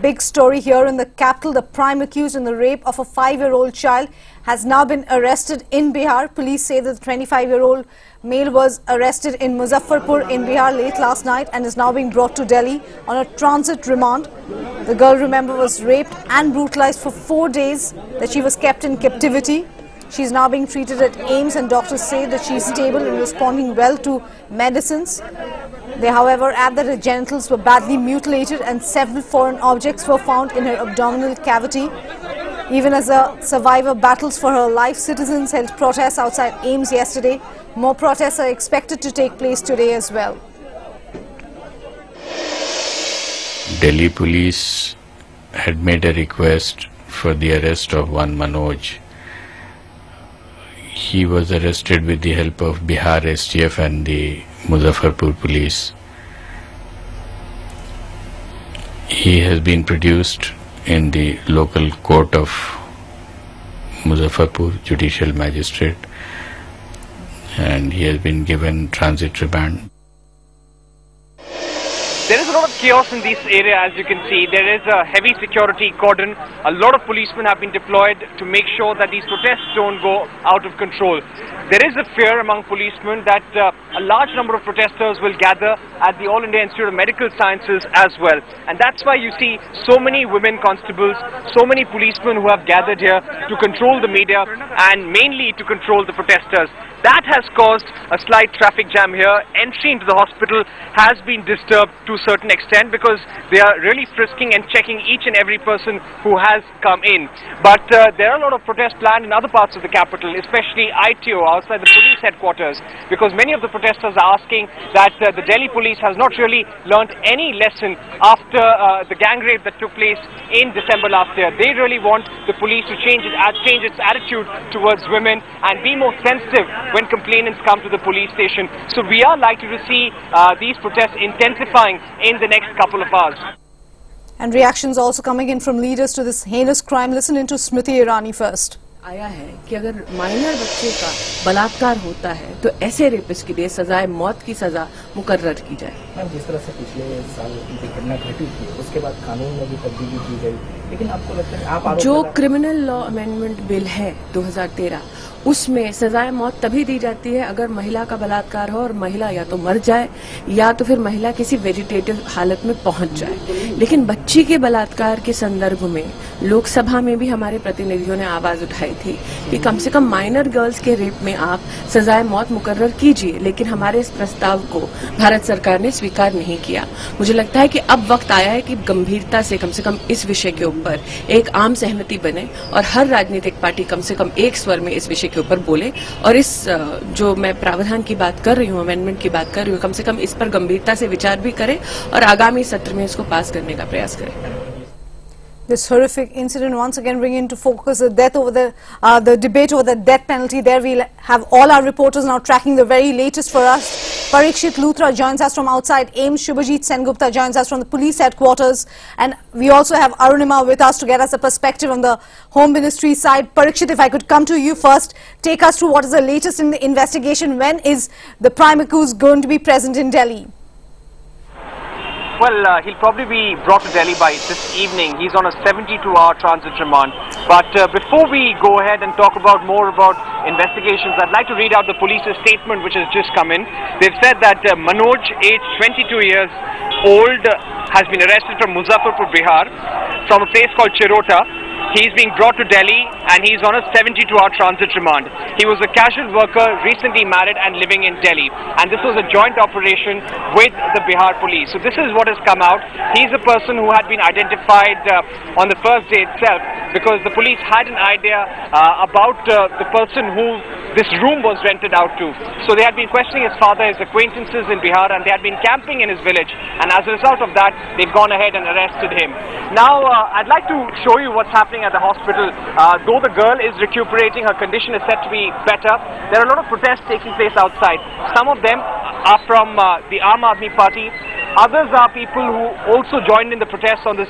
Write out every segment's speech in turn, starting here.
big story here in the capital. The prime accused in the rape of a 5-year-old child has now been arrested in Bihar. Police say that the 25-year-old male was arrested in Muzaffarpur in Bihar late last night and is now being brought to Delhi on a transit remand. The girl, remember, was raped and brutalized for 4 days, that she was kept in captivity. She is now being treated at AIIMS and doctors say that she is stable and responding well to medicines. They, however, add that her genitals were badly mutilated and several foreign objects were found in her abdominal cavity. Even as a survivor battles for her life, citizens held protests outside AIIMS yesterday. More protests are expected to take place today as well. Delhi police had made a request for the arrest of one Manoj. He was arrested with the help of Bihar STF and the Muzaffarpur police. He has been produced in the local court of Muzaffarpur, judicial magistrate, and he has been given transit remand. There is a lot of chaos in this area, as you can see. There is a heavy security cordon. A lot of policemen have been deployed to make sure that these protests don't go out of control. There is a fear among policemen that a large number of protesters will gather at the All India Institute of Medical Sciences as well. And that's why you see so many women constables, so many policemen who have gathered here to control the media and mainly to control the protesters. That has caused a slight traffic jam here. Entry into the hospital has been disturbed to a certain extent because they are really frisking and checking each and every person who has come in. But there are a lot of protests planned in other parts of the capital, especially ITO, outside the police headquarters, because many of the protesters are asking that the Delhi police has not really learnt any lesson after the gang rape that took place in December last year. They really want the police to change its attitude towards women and be more sensitive when complainants come to the police station. So we are likely to see these protests intensifying in the next couple of hours. And reactions also coming in from leaders to this heinous crime. Listen into Smriti Irani first. आया है कि अगर minor बच्चे का बलात्कार होता है तो ऐसे रेपिस्ट के लिए सजाए मौत की सजा मुकर्रर की जाए। मैम, जिस तरह से पिछले साल की घटना घटी थी उसके बाद कानून में भी तब्दीली की गई, लेकिन आपको लगता है आप जो क्रिमिनल लॉ अमेंडमेंट बिल है 2013 उसमें सजाए मौत तभी दी जाती है अगर महिला का बलात्कार हो और महिला या तो मर जाए या तो फिर महिला किसी वेजिटेटिव हालत में पहुंच जाए। लेकिन बच्ची के बलात्कार के संदर्भ में लोकसभा में भी हमारे प्रतिनिधियों ने आवाज उठाई थी कि कम से कम माइनर गर्ल्स के रेप में आप सजाए मौत मुकर्रर कीजिए, लेकिन हमारे इस प्रस्ताव को भारत सरकार ने स्वीकार नहीं किया। मुझे लगता है कि अब वक्त आया है कि गंभीरता से कम इस विषय के ऊपर एक आम सहमति बने और हर राजनीतिक पार्टी कम से कम एक स्वर में इस विषय के ऊपर बोले और इस जो मैं प्रावधान की बात कर रही हूँ, अमेंडमेंट की बात कर रही हूँ, कम से कम इस पर गंभीरता से विचार भी करें और आगामी सत्र में इसको पास करने का प्रयास करें। This horrific incident once again bringing into focus the death over the debate over the death penalty. There we'll have all our reporters now tracking the very latest for us. Parikshit Luthra joins us from outside AIIMS. Shubhajit Sengupta joins us from the police headquarters, and we also have Arunima with us to get us a perspective on the Home Ministry side. Parikshit, if I could come to you first, take us through what is the latest in the investigation. When is the prime accused going to be present in Delhi? Well, he'll probably be brought to Delhi by this evening. He's on a 72-hour transit remand. But before we go ahead and talk about more about investigations, I'd like to read out the police's statement which has just come in. They've said that Manoj, aged 22 years old, has been arrested from Muzzaffarpur, Bihar, from a place called Chiknouta. He's being brought to Delhi and he's on a 72-hour transit remand. He was a casual worker, recently married and living in Delhi. And this was a joint operation with the Bihar police. So this is what has come out. He's a person who had been identified on the first day itself because the police had an idea about the person who this room was rented out to. So they had been questioning his father, his acquaintances in Bihar, and they had been camping in his village. And as a result of that, they've gone ahead and arrested him. Now, I'd like to show you what's happening at the hospital. Though the girl is recuperating, her condition is said to be better. There are a lot of protests taking place outside. Some of them are from the Aam Aadmi Party. Others are people who also joined in the protests on the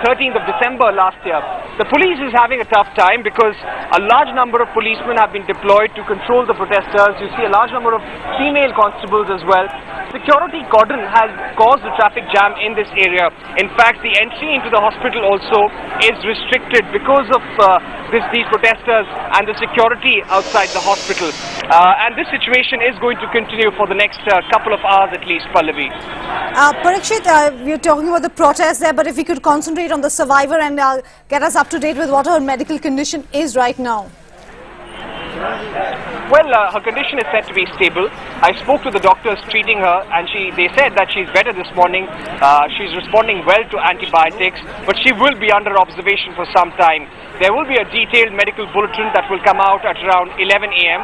13th of December last year. The police is having a tough time because a large number of policemen have been deployed to control the protesters. You see a large number of female constables as well. Security cordon has caused the traffic jam in this area. In fact, the entry into the hospital also is restricted because of these protesters and the security outside the hospital. And this situation is going to continue for the next couple of hours at least, Pallavi. Parikshit, we're talking about the protest there, but if we could concentrate on the survivor and get us up to date with what her medical condition is right now. Well, her condition is said to be stable. I spoke to the doctors treating her and they said that she's better this morning. She's responding well to antibiotics, but she will be under observation for some time. There will be a detailed medical bulletin that will come out at around 11 a.m.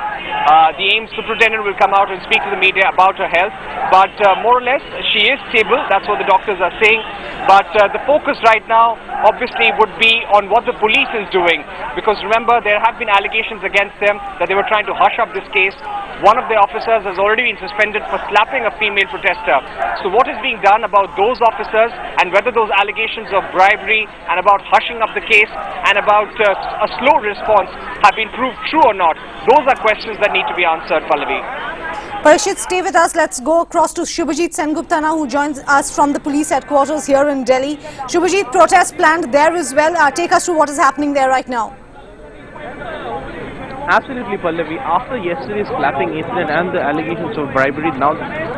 The AIMS superintendent will come out and speak to the media about her health, but more or less she is stable. That's what the doctors are saying. But the focus right now obviously would be on what the police is doing, because remember, there have been allegations against them that they were trying to hush up this case. One of the officers has already been suspended for slapping a female protester. So what is being done about those officers and whether those allegations of bribery and about hushing up the case and about a slow response have been proved true or not, those are questions that need to be answered, Pallavi. Parikshit, stay with us. Let's go across to Shubhajit Sengupta now, who joins us from the police headquarters here in Delhi. Shubhajit, protest planned there as well. Take us through what is happening there right now. Absolutely, Pallavi. After yesterday's slapping incident and the allegations of bribery, now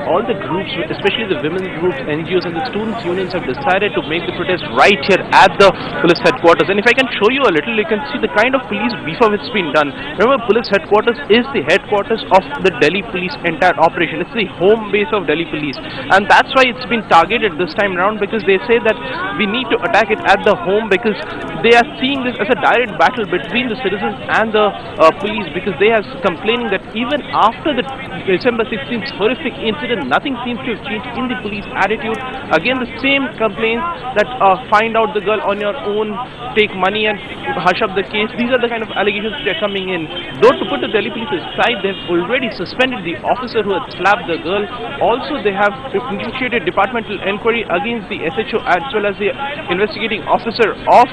all the groups, especially the women's groups, NGOs and the students' unions have decided to make the protest right here at the police headquarters. And if I can show you a little, you can see the kind of police beef up it's been done. Remember, police headquarters is the headquarters of the Delhi police entire operation. It's the home base of Delhi police. And that's why it's been targeted this time around, because they say that we need to attack it at the home, because they are seeing this as a direct battle between the citizens and the police, because they are complaining that even after the December 16th horrific incident, nothing seems to have changed in the police attitude. Again, the same complaints that find out the girl on your own, take money and hush up the case. These are the kind of allegations that are coming in. Though, to put the Delhi police aside, they have already suspended the officer who had slapped the girl. Also, they have initiated departmental inquiry against the SHO as well as the investigating officer of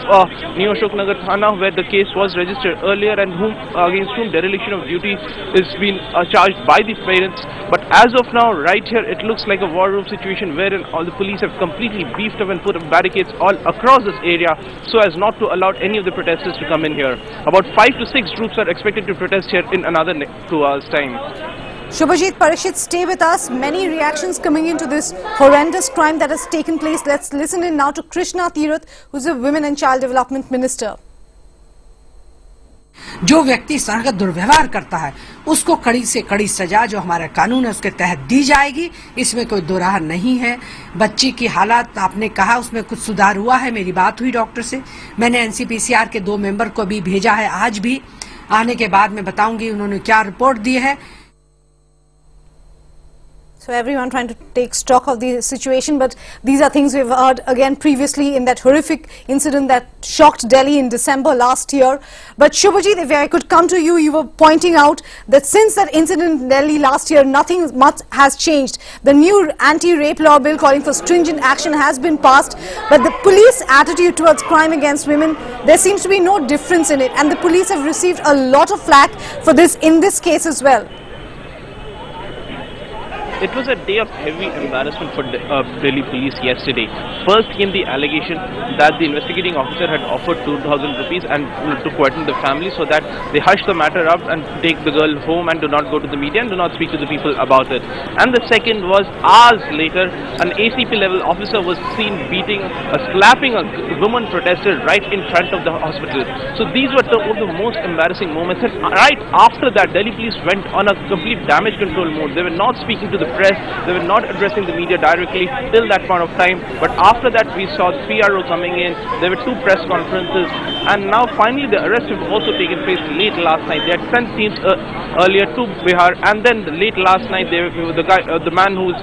New Ashoknagar Thana, where the case was registered earlier, and against whom dereliction of duty is being charged by the parents. But as of now, right here, it looks like a war room situation wherein all the police have completely beefed up and put up barricades all across this area so as not to allow any of the protesters to come in here. About 5 to 6 groups are expected to protest here in another 2 hours' time. Shubhajit, Parikshit, stay with us. Many reactions coming into this horrendous crime that has taken place. Let's listen in now to Krishna Tirath, who's a Women and Child Development Minister. जो व्यक्ति इस तरह का दुर्व्यवहार करता है उसको कड़ी से कड़ी सजा जो हमारा कानून है उसके तहत दी जाएगी, इसमें कोई दो राह नहीं है। बच्ची की हालत आपने कहा उसमें कुछ सुधार हुआ है, मेरी बात हुई डॉक्टर से, मैंने एनसीपीसीआर के 2 मेंबर को भी भेजा है, आज भी आने के बाद मैं बताऊंगी उन्होंने क्या रिपोर्ट दी है। So everyone trying to take stock of the situation, but these are things we've heard again previously in that horrific incident that shocked Delhi in December last year. But Shubhajit, if I could come to you, you were pointing out that since that incident in Delhi last year, nothing much has changed. The new anti-rape law bill calling for stringent action has been passed, but the police attitude towards crime against women, there seems to be no difference in it, and the police have received a lot of flack for this in this case as well. It was a day of heavy embarrassment for Delhi police yesterday. First came the allegation that the investigating officer had offered 2,000 rupees and to quieten the family, so that they hush the matter up and take the girl home and do not go to the media and do not speak to the people about it. And the second was, hours later, an ACP level officer was seen slapping a woman protester right in front of the hospital. So these were two of the most embarrassing moments. And right after that, Delhi police went on a complete damage control mode. They were not speaking to the press, they were not addressing the media directly till that point of time. But after that, we saw the PRO coming in, there were 2 press conferences, and now finally the arrest have also taken place late last night. They had sent teams earlier to Bihar, and then late last night the man who's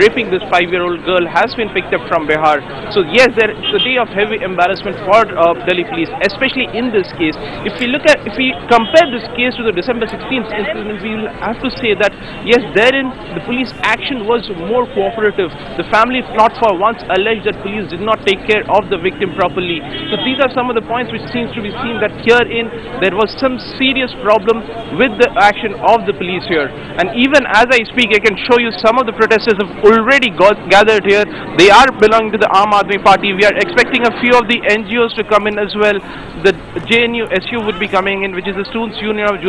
raping this 5-year-old girl has been picked up from Bihar. So yes, it's a day of heavy embarrassment for Delhi police, especially in this case. If we look at if we compare this case to the December 16th incident, we will have to say that yes, therein the police action was more cooperative. The family, not for once, alleged that police did not take care of the victim properly. So these are some of the points which seems to be seen that herein there was some serious problem with the action of the police here. And even as I speak, I can show you some of the protesters have already gathered here. They are belonging to the Aam Aadmi Party. We are expecting a few of the NGOs to come in as well. The JNU SU would be coming in, which is the Students' Union of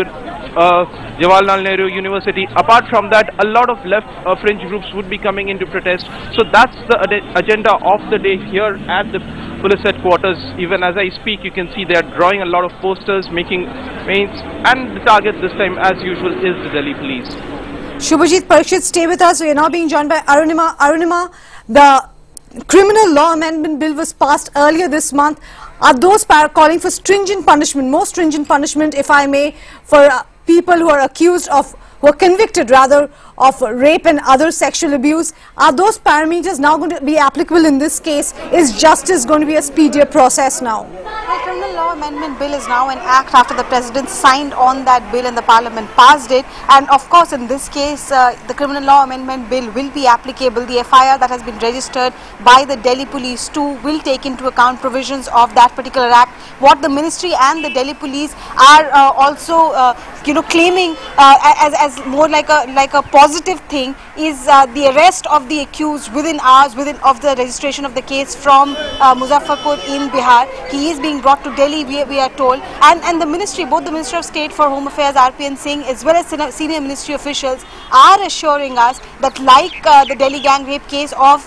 Jawaharlal Nehru University. Apart from that, a lot of left fringe groups would be coming in to protest. So that's the agenda of the day here at the police headquarters. Even as I speak, you can see they are drawing a lot of posters, making mains, and the target this time, as usual, is the Delhi police. Shubhajit, Parikshit, stay with us. We are now being joined by Arunima. Arunima, the Criminal Law Amendment Bill was passed earlier this month. Are those calling for stringent punishment, more stringent punishment, if I may, for people who are accused of, who are convicted rather, of rape and other sexual abuse? Are those parameters now going to be applicable in this case? Is justice going to be a speedier process now? The Criminal Law Amendment Bill is now an act after the President signed on that bill and the Parliament passed it. And of course, in this case, the Criminal Law Amendment Bill will be applicable. The FIR that has been registered by the Delhi Police too will take into account provisions of that particular act. What the Ministry and the Delhi Police are also, claiming as more like a positive thing is the arrest of the accused within hours of the registration of the case from Muzzaffarpur in Bihar. He is being brought to Delhi, we are told, and the ministry, both the Minister of State for Home Affairs RPN Singh as well as senior ministry officials are assuring us that like the Delhi gang rape case of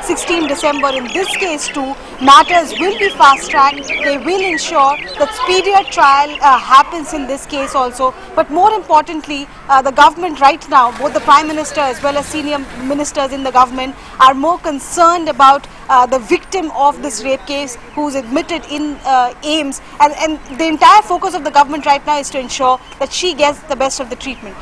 16 December, in this case too, matters will be fast-tracked. They will ensure that speedier trial happens in this case also. But more importantly, the government right now, both the Prime Minister as well as senior ministers in the government, are more concerned about the victim of this rape case who is admitted in AIIMS, and the entire focus of the government right now is to ensure that she gets the best of the treatment.